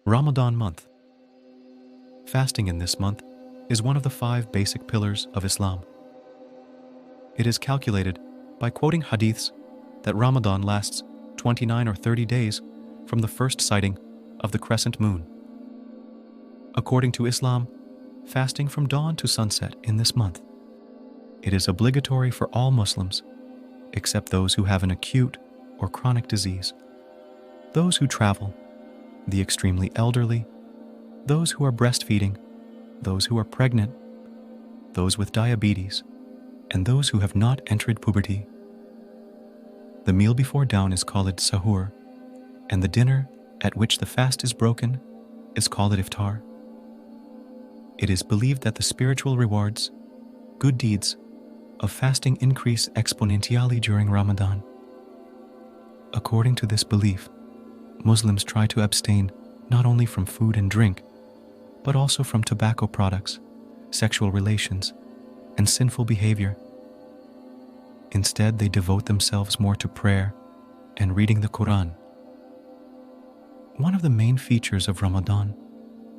Ramadan month. Fasting in this month is one of the 5 basic pillars of Islam. It is calculated by quoting Hadiths that Ramadan lasts 29 or 30 days from the first sighting of the crescent moon. According to Islam, fasting from dawn to sunset in this month. It is obligatory for all Muslims, except those who have an acute or chronic disease, those who travel, the extremely elderly, those who are breastfeeding, those who are pregnant, those with diabetes, and those who have not entered puberty. The meal before dawn is called sahur, and the dinner at which the fast is broken is called iftar. It is believed that the spiritual rewards, good deeds, of fasting increase exponentially during Ramadan. According to this belief, Muslims try to abstain not only from food and drink, but also from tobacco products, sexual relations, and sinful behavior. Instead, they devote themselves more to prayer and reading the Quran. One of the main features of Ramadan,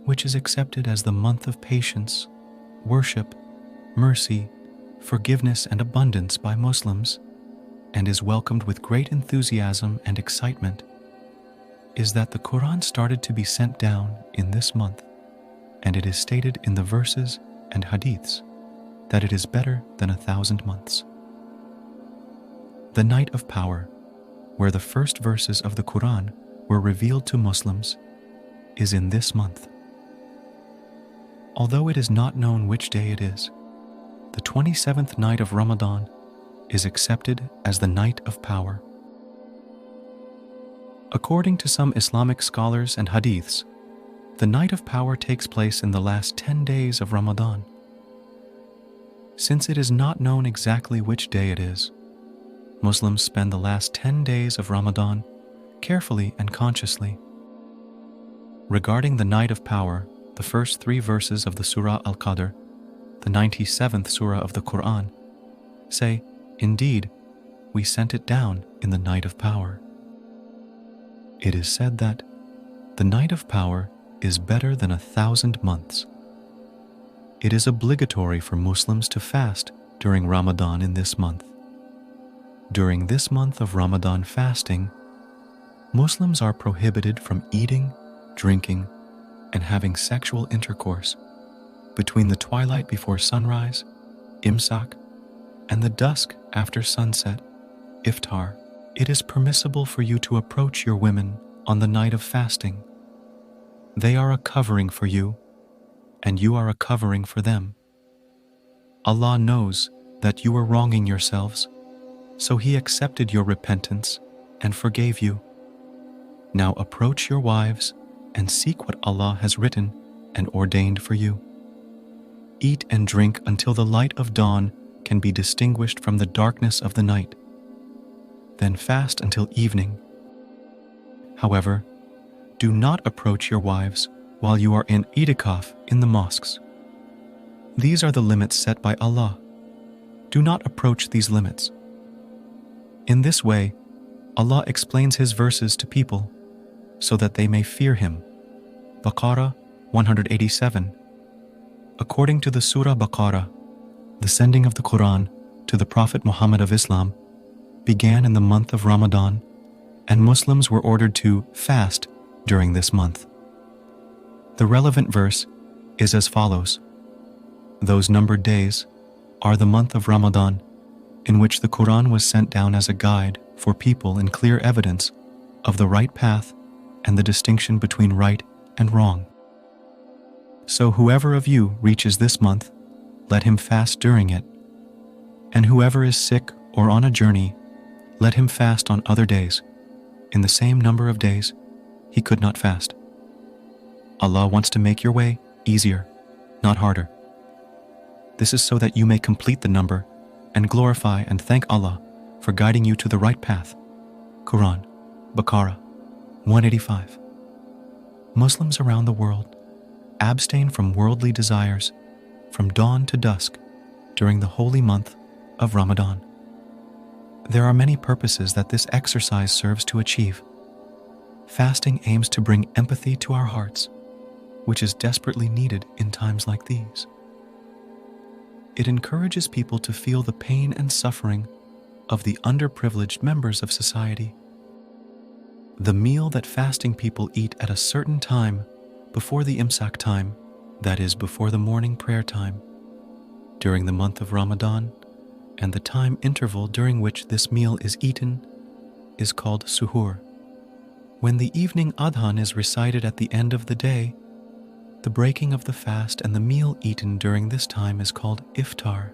which is accepted as the month of patience, worship, mercy, forgiveness, and abundance by Muslims, and is welcomed with great enthusiasm and excitement, is that the Quran started to be sent down in this month, and it is stated in the verses and Hadiths that it is better than 1,000 months. The night of power, where the first verses of the Quran were revealed to Muslims, is in this month. Although it is not known which day it is, the 27th night of Ramadan is accepted as the night of power. According to some Islamic scholars and Hadiths, the night of power takes place in the last 10 days of Ramadan. Since it is not known exactly which day it is, Muslims spend the last 10 days of Ramadan carefully and consciously. Regarding the night of power, the first 3 verses of the Surah Al-Qadr, the 97th Surah of the Quran, say, "Indeed, we sent it down in the night of power." It is said that the night of power is better than 1,000 months. It is obligatory for Muslims to fast during Ramadan in this month. During this month of Ramadan fasting, Muslims are prohibited from eating, drinking, and having sexual intercourse between the twilight before sunrise, imsak, and the dusk after sunset, iftar. It is permissible for you to approach your women on the night of fasting. They are a covering for you, and you are a covering for them. Allah knows that you were wronging yourselves, so He accepted your repentance and forgave you. Now approach your wives and seek what Allah has written and ordained for you. Eat and drink until the light of dawn can be distinguished from the darkness of the night. Then fast until evening. However, do not approach your wives while you are in itikaf in the mosques. These are the limits set by Allah. Do not approach these limits. In this way, Allah explains His verses to people so that they may fear Him. Baqarah 187. According to the Surah Baqarah, the sending of the Quran to the Prophet Muhammad of Islam began in the month of Ramadan, and Muslims were ordered to fast during this month. The relevant verse is as follows: "Those numbered days are the month of Ramadan, in which the Quran was sent down as a guide for people in clear evidence of the right path and the distinction between right and wrong. So whoever of you reaches this month, let him fast during it, and whoever is sick or on a journey, let him fast on other days, in the same number of days he could not fast. Allah wants to make your way easier, not harder. This is so that you may complete the number and glorify and thank Allah for guiding you to the right path." Quran, Baqarah 185. Muslims around the world abstain from worldly desires from dawn to dusk during the holy month of Ramadan. There are many purposes that this exercise serves to achieve. Fasting aims to bring empathy to our hearts, which is desperately needed in times like these. It encourages people to feel the pain and suffering of the underprivileged members of society. The meal that fasting people eat at a certain time before the imsak time, that is, before the morning prayer time, during the month of Ramadan, and the time interval during which this meal is eaten, is called suhoor. When the evening adhan is recited at the end of the day, the breaking of the fast and the meal eaten during this time is called iftar.